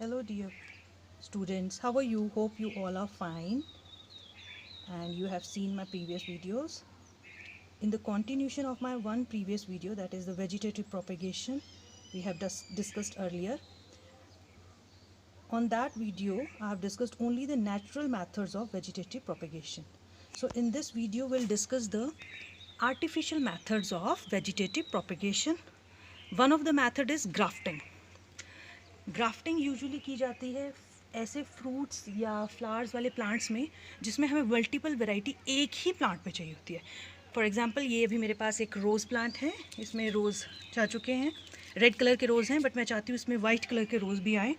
Hello dear students, how are you? Hope you all are fine and you have seen my previous videos. In the continuation of my one previous video, that is the vegetative propagation we have discussed earlier. On that video I have discussed only the natural methods of vegetative propagation. So in this video we'll discuss the artificial methods of vegetative propagation. One of the method is grafting. Grafting usually की जाती है ऐसे fruits या flowers वाले plants में जिसमें हमें multiple variety एक ही प्लांट पे चाहिए होती है. फॉर एग्जांपल ये अभी मेरे पास एक रोज़ प्लांट है, इसमें रोज़ जा चुके हैं, रेड कलर के रोज़ हैं, बट मैं चाहती हूँ इसमें वाइट कलर के रोज़ भी आएँ.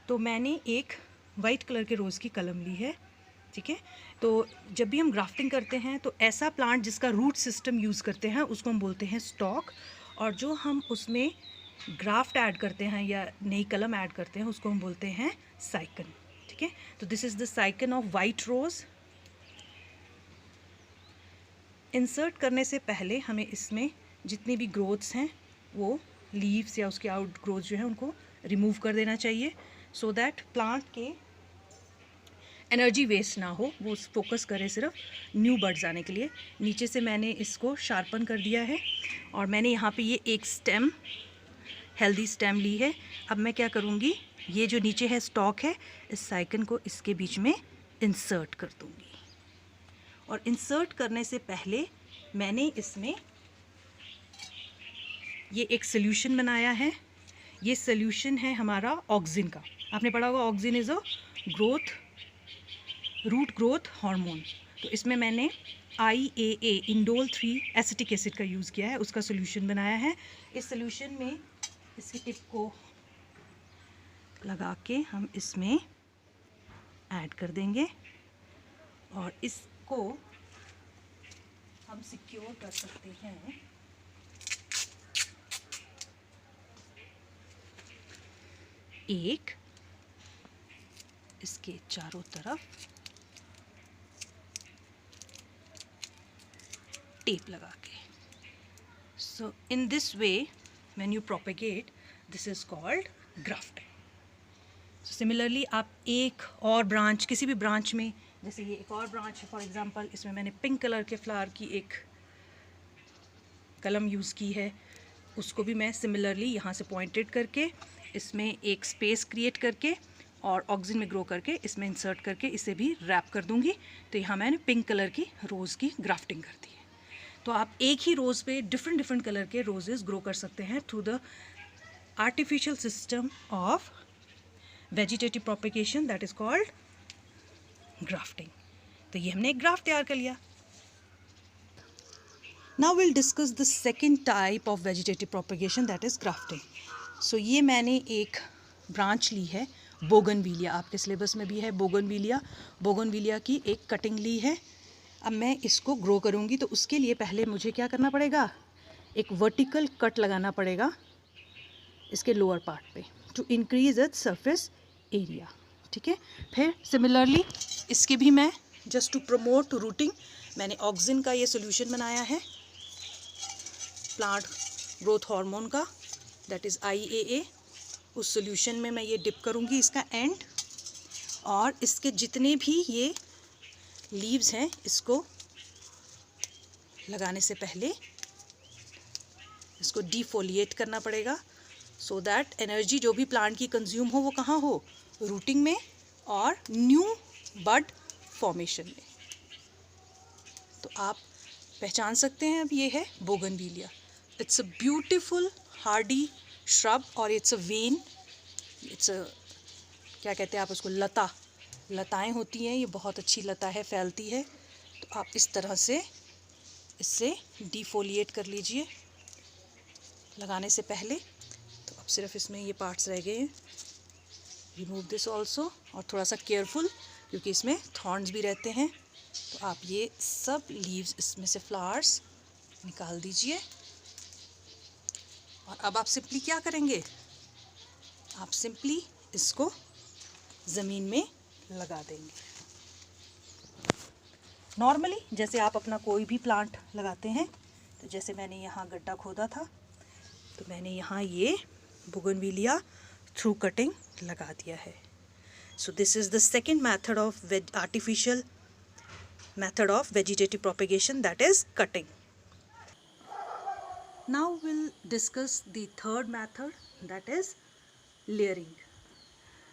तो मैंने एक वाइट कलर के रोज़ की कलम ली है. ठीक है, तो जब भी हम ग्राफ्टिंग करते हैं तो ऐसा प्लांट जिसका रूट सिस्टम यूज़ करते हैं उसको हम बोलते हैं स्टॉक, और जो हम उसमें ग्राफ्ट ऐड करते हैं या नई कलम ऐड करते हैं उसको हम बोलते हैं साइकन. ठीक है, तो this is the scion of white rose. Insert करने से पहले हमें इसमें जितनी भी ग्रोथ्स हैं वो लीव्स या उसके आउट ग्रोथ जो है उनको रिमूव कर देना चाहिए, सो दैट प्लांट के एनर्जी वेस्ट ना हो, वो फोकस करे सिर्फ न्यू बर्ड्स आने के लिए. नीचे से मैंने इसको शार्पन कर दिया है और मैंने यहाँ पे ये एक स्टेम, हेल्दी स्टेम ली है. अब मैं क्या करूँगी, ये जो नीचे है स्टॉक है, इस साइकन को इसके बीच में इंसर्ट कर दूँगी. और इंसर्ट करने से पहले मैंने इसमें ये एक सोल्यूशन बनाया है. ये सोल्यूशन है हमारा ऑक्सिन का. आपने पढ़ा होगा auxin is a root growth hormone. तो इसमें मैंने IAA इंडोल 3 एसिटिक एसिड का यूज़ किया है, उसका सोल्यूशन बनाया है. इस सोल्यूशन में इसकी टिप को लगा के हम इसमें ऐड कर देंगे और इसको हम सिक्योर कर सकते हैं एक इसके चारों तरफ टेप लगा के. So in this way when you propagate, this is called grafting. So similarly आप एक और ब्रांच, किसी भी ब्रांच में, जैसे ये एक और ब्रांच है फॉर एग्जांपल, इसमें मैंने पिंक कलर के फ्लावर की एक कलम यूज़ की है, उसको भी मैं सिमिलरली यहाँ से पॉइंटेड करके इसमें एक स्पेस क्रिएट करके और ऑक्सिन में ग्रो करके इसमें इंसर्ट करके इसे भी रैप कर दूँगी. तो यहाँ मैंने पिंक कलर की रोज़ की ग्राफ्टिंग कर दी है. तो आप एक ही रोज़ पे डिफरेंट कलर के रोजेस ग्रो कर सकते हैं through the artificial system of vegetative propagation, that is called grafting. तो ये हमने एक ग्राफ्ट तैयार कर लिया. Now will discuss the second type of vegetative propagation, that is grafting. So ये मैंने एक ब्रांच ली है बोगनविलिया, आपके सिलेबस में भी है बोगनविलिया की एक कटिंग ली है. अब मैं इसको ग्रो करूँगी तो उसके लिए पहले मुझे क्या करना पड़ेगा, एक वर्टिकल कट लगाना पड़ेगा इसके लोअर पार्ट पे to increase its surface area. ठीक है, फिर सिमिलरली इसके भी मैं जस्ट टू प्रमोट रूटिंग मैंने ऑक्सिन का ये सोल्यूशन बनाया है, प्लांट ग्रोथ हार्मोन का, दैट इज़ IAA. उस सोल्यूशन में मैं ये डिप करूँगी इसका एंड, और इसके जितने भी ये लीव्स हैं इसको लगाने से पहले इसको डिफोलिएट करना पड़ेगा, सो दैट एनर्जी जो भी प्लांट की कंज्यूम हो वो कहाँ हो, रूटिंग में और न्यू बड फॉर्मेशन में. तो आप पहचान सकते हैं, अब ये है bougainvillea. It's a beautiful hardy shrub, और it's a vine, it's a क्या कहते हैं आप उसको, लताएं होती हैं, ये बहुत अच्छी लता है, फैलती है. तो आप इस तरह से इससे डिफोलिएट कर लीजिए लगाने से पहले. तो अब सिर्फ इसमें ये पार्ट्स रह गए हैं, रिमूव दिस ऑल्सो, और थोड़ा सा केयरफुल क्योंकि इसमें थॉर्न्स भी रहते हैं. तो आप ये सब लीव्स इसमें से फ्लावर्स निकाल दीजिए. और अब आप सिंपली क्या करेंगे, आप सिंपली इसको ज़मीन में लगा देंगे. नॉर्मली जैसे आप अपना कोई भी प्लांट लगाते हैं, तो जैसे मैंने यहाँ गड्ढा खोदा था तो मैंने यहाँ ये बोगनविलिया थ्रू कटिंग लगा दिया है. So this is the second method of artificial method of vegetative propagation, that is cutting. Now we'll discuss the third method, that is layering.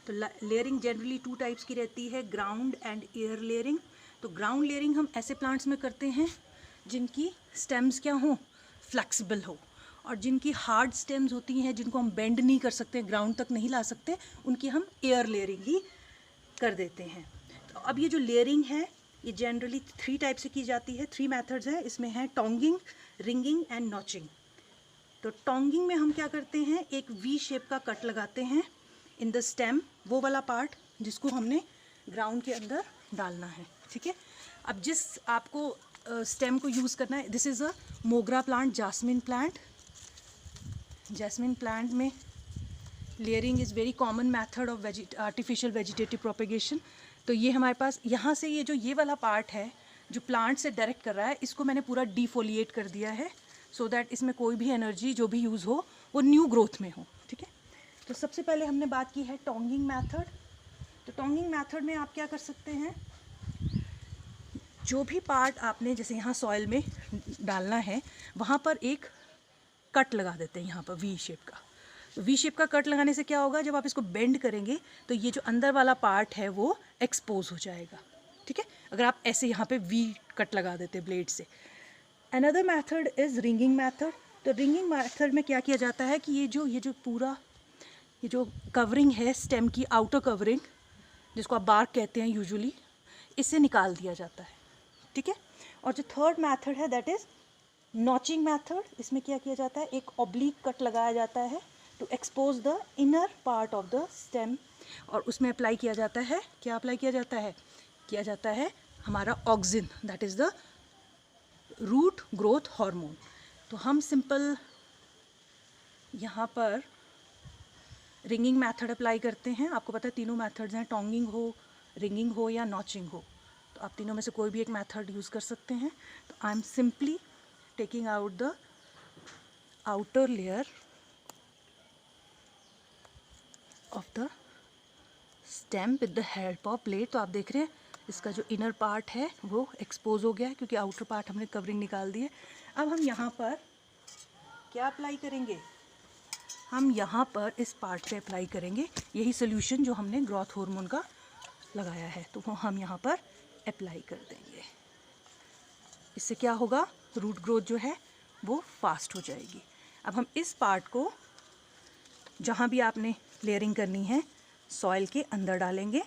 तो लेयरिंग जनरली 2 टाइप्स की रहती है, ग्राउंड एंड एयर लेयरिंग. तो ground layering हम ऐसे plants में करते हैं जिनकी स्टेम्स क्या हो, फ्लेक्सिबल हो, और जिनकी हार्ड स्टेम्स होती हैं जिनको हम बेंड नहीं कर सकते, ग्राउंड तक नहीं ला सकते, उनकी हम एयर लेयरिंग ही कर देते हैं. तो अब ये जो लेयरिंग है ये जनरली 3 टाइप से की जाती है, 3 मेथड्स हैं. इसमें है टोंगिंग, रिंगिंग एंड नॉचिंग. तो टोंगिंग में हम क्या करते हैं, एक वी शेप का कट लगाते हैं इन द स्टेम, वो वाला पार्ट जिसको हमने ग्राउंड के अंदर डालना है. ठीक है. अब जिस आपको स्टेम को यूज़ करना है, this is a mogra plant, jasmine plant. Jasmine plant में layering is very common method of artificial vegetative propagation. तो ये हमारे पास यहाँ से ये जो ये वाला पार्ट है जो प्लांट से डायरेक्ट कर रहा है, इसको मैंने पूरा डिफोलिएट कर दिया है सो दैट इसमें कोई भी एनर्जी जो भी यूज़ हो वो न्यू ग्रोथ में हो. ठीक है. तो सबसे पहले हमने बात की है टोंगिंग मेथड. तो टोंगिंग मेथड में आप क्या कर सकते हैं, जो भी पार्ट आपने जैसे यहाँ सॉइल में डालना है वहाँ पर एक कट लगा देते हैं, यहाँ पर वी शेप का. तो वी शेप का कट लगाने से क्या होगा, जब आप इसको बेंड करेंगे तो ये जो अंदर वाला पार्ट है वो एक्सपोज हो जाएगा. ठीक है. अगर आप ऐसे यहाँ पे वी कट लगा देते ब्लेड से. Another method is ringing method. तो रिंगिंग मेथड में क्या किया जाता है कि ये जो पूरा ये जो कवरिंग है स्टेम की, आउटर कवरिंग जिसको आप बार्क कहते हैं यूजुअली, इसे निकाल दिया जाता है. ठीक है. और जो थर्ड मेथड है दैट इज़ नॉचिंग मेथड. इसमें क्या किया जाता है, एक ऑब्लिक कट लगाया जाता है to expose the inner part of the stem, और उसमें अप्लाई किया जाता है, क्या अप्लाई किया जाता है हमारा auxin, that is the root growth hormone. तो हम सिंपल यहाँ पर रिंगिंग मेथड अप्लाई करते हैं. आपको पता है तीनों मेथड्स हैं, टोंगिंग हो, रिंगिंग हो या नॉचिंग हो. तो आप तीनों में से कोई भी एक मेथड यूज़ कर सकते हैं. तो I am simply taking out the outer layer of the stem with the help of blade. तो आप देख रहे हैं इसका जो इनर पार्ट है वो एक्सपोज हो गया है क्योंकि आउटर पार्ट हमने कवरिंग निकाल दी है. अब हम यहाँ पर क्या अप्लाई करेंगे, हम यहाँ पर इस पार्ट पे अप्लाई करेंगे यही सोल्यूशन जो हमने ग्रोथ हार्मोन का लगाया है. तो वो हम यहाँ पर अप्लाई कर देंगे. इससे क्या होगा, रूट ग्रोथ जो है वो फास्ट हो जाएगी. अब हम इस पार्ट को जहाँ भी आपने लेयरिंग करनी है सॉइल के अंदर डालेंगे,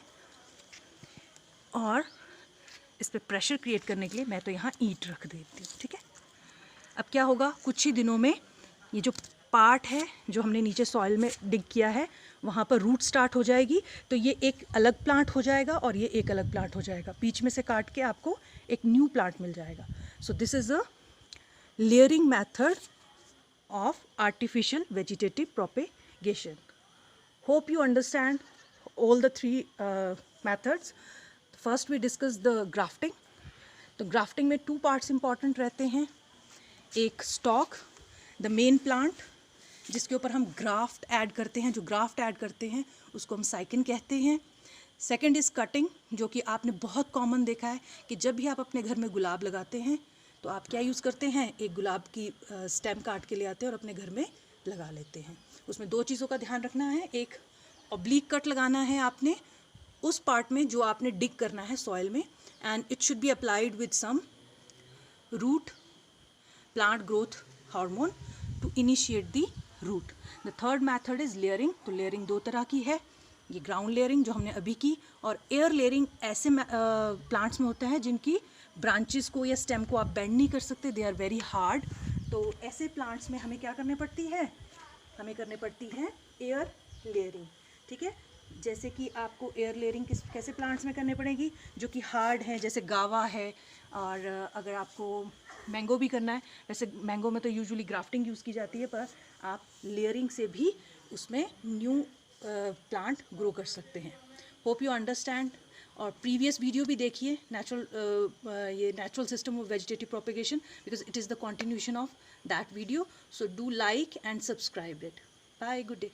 और इस पर प्रेशर क्रिएट करने के लिए मैं तो यहाँ ईंट रख देती हूँ. ठीक है. अब क्या होगा, कुछ ही दिनों में ये जो पार्ट है जो हमने नीचे सॉइल में डिग किया है वहाँ पर रूट स्टार्ट हो जाएगी. तो ये एक अलग प्लांट हो जाएगा और ये एक अलग प्लांट हो जाएगा. बीच में से काट के आपको एक न्यू प्लांट मिल जाएगा. So this is a layering method of artificial vegetative propagation. Hope you understand all the 3 methods. First we discuss the grafting. तो grafting में 2 parts important रहते हैं. एक stalk, the main plant, जिसके ऊपर हम graft ऐड करते हैं. जो graft ऐड करते हैं उसको हम साइकिन कहते हैं. सेकेंड इज़ कटिंग, जो कि आपने बहुत कॉमन देखा है कि जब भी आप अपने घर में गुलाब लगाते हैं तो आप क्या यूज़ करते हैं, एक गुलाब की स्टेम काट के ले आते हैं और अपने घर में लगा लेते हैं. उसमें 2 चीज़ों का ध्यान रखना है. एक ऑब्लिक कट लगाना है आपने उस पार्ट में जो आपने डिग करना है सॉइल में, and it should be applied with some root plant growth hormone to initiate the root. The third method is layering. तो लेयरिंग 2 तरह की है. ये ग्राउंड लेयरिंग जो हमने अभी की, और एयर लेयरिंग ऐसे प्लांट्स में होता है जिनकी ब्रांचेस को या स्टेम को आप बेंड नहीं कर सकते, दे आर वेरी हार्ड. तो ऐसे प्लांट्स में हमें क्या करने पड़ती है, हमें करने पड़ती है एयर लेयरिंग. ठीक है. जैसे कि आपको एयर लेयरिंग कैसे प्लांट्स में करनी पड़ेगी, जो कि हार्ड है, जैसे गावा है. और अगर आपको मैंगो भी करना है, वैसे मैंगो में तो यूजुअली ग्राफ्टिंग यूज़ की जाती है, पर आप लेयरिंग से भी उसमें न्यू प्लांट ग्रो कर सकते हैं. Hope you understand. और प्रीवियस वीडियो भी देखिए ये natural system of vegetative propagation, because it is the continuation of that video. So do like and subscribe it. Bye, good day.